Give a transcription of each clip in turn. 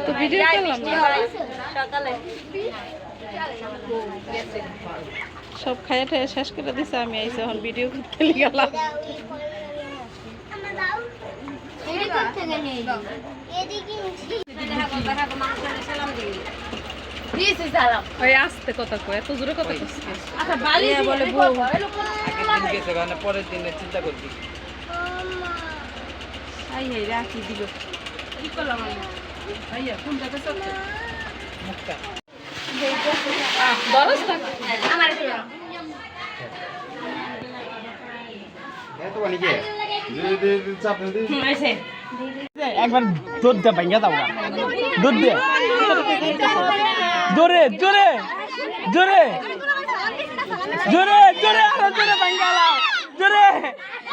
তো ভিডিও করলাম সকালে সব খাইয়া ঠাইয়া শেষ করে দিছে আমি আইসে এখন ভিডিও করতে গেলাম ওই আসতে কথা কয় এত জোরে কথা কইছে আচ্ছা বালি বলে বউ পরের দিনে চিন্তা করবি আই হে রাখি দিব কি করলাম আমি আইয়া কোন জায়গা চলছে মুক্তা দরস না আমার ছিল এত বানি কে দে চাপ দে আইছে একবার দুধ দে ভাঙ্গা দাও দুধ দে জোরে জোরে জোরে জোরে জোরে আরো জোরে ভাঙ্গা লাও জোরে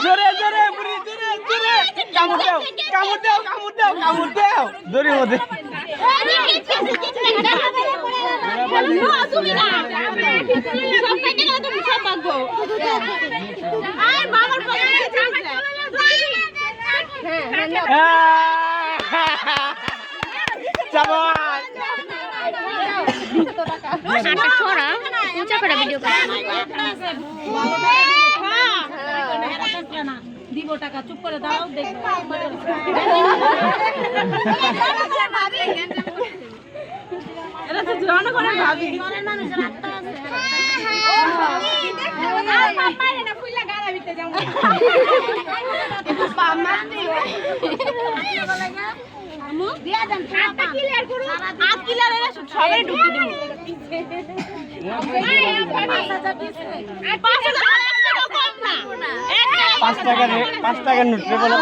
জোরে জোরে বুড়ি জোরে জোরে কামড় দাও কামড় দাও কামড় দাও কামড় দাও জোরে মধ্যে তুমি না সব কেটে গেল তুমি সব ভাগবো আয় বাবার পরে চাবাস ছড়া উঁচা করে ভিডিও দিব টাকা চুপ করে দাও দেখবো এটা তো জোরানো করে ভাবি পাঁচ টাকার নোট রে বলে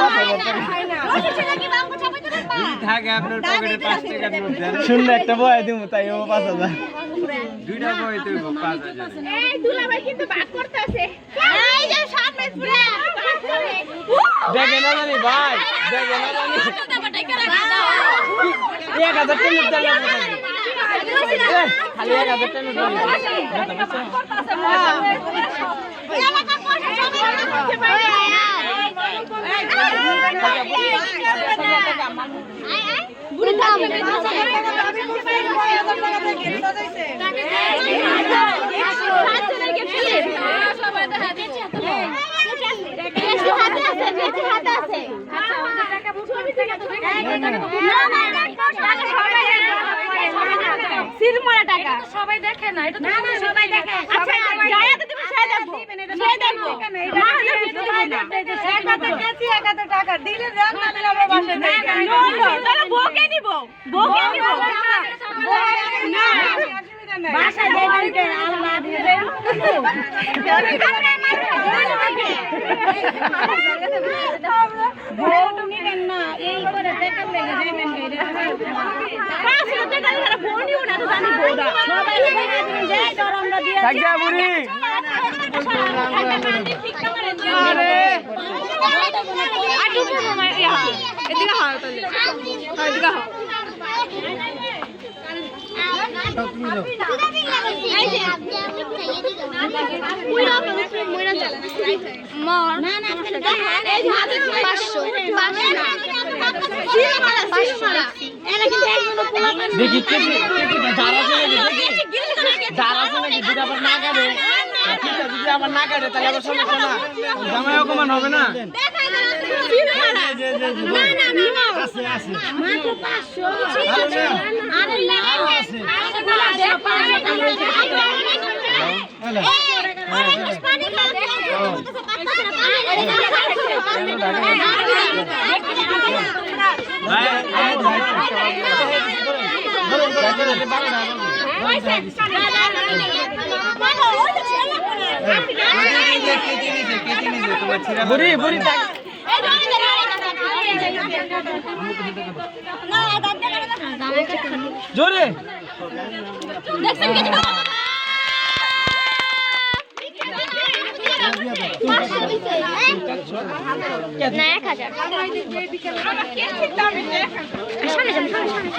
থাকে আপনার পকেটে 5 টাকার নোট দেন শূন্য একটা বয় দিমু তাই ও 5000 দুইটা বই তো 5000 এই দুলাভাই কিন্তু ভাগ করতেছে এই যে সামনে পুরো দেখে না জানি ভাই দেখে না জানি 1000 টাকা নোট দেন খালি 1000 টাকা নোট দেন সবাই দেখে না এটা তো সবাই দেখে আচ্ছা যায়া তো তুমি সে দেখবো সে দেখবো টাকা দিলে যাক না দিলে আমরা বাসে দেই তাহলে বউকে নিব বউকে নিব না বাসায় দেই বাড়িতে আল্লাহ দিয়ে দেন বউ তুমি কেন না এই করে টাকা লেগে যাইবেন গাইরা 500 টাকা দিলে বউ নিও না তো জানি বউরা সবাই দেখা দিন যাই ধর আমরা দিয়ে থাকবা বুড়ি আরে আটু মামা এদিকে হাও তাহলে এদিকে হাও দেখি কেজি যারা আছে নাকি যারা আছে নাকি যদি আবার না কাটে যদি আবার না কাটে তাহলে আবার সমস্যা না জামাই অকমান হবে না আছে আছে মাত্র 500 আরে না পানি খাবে বুড়ি বুড়ি জোরে না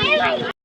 1000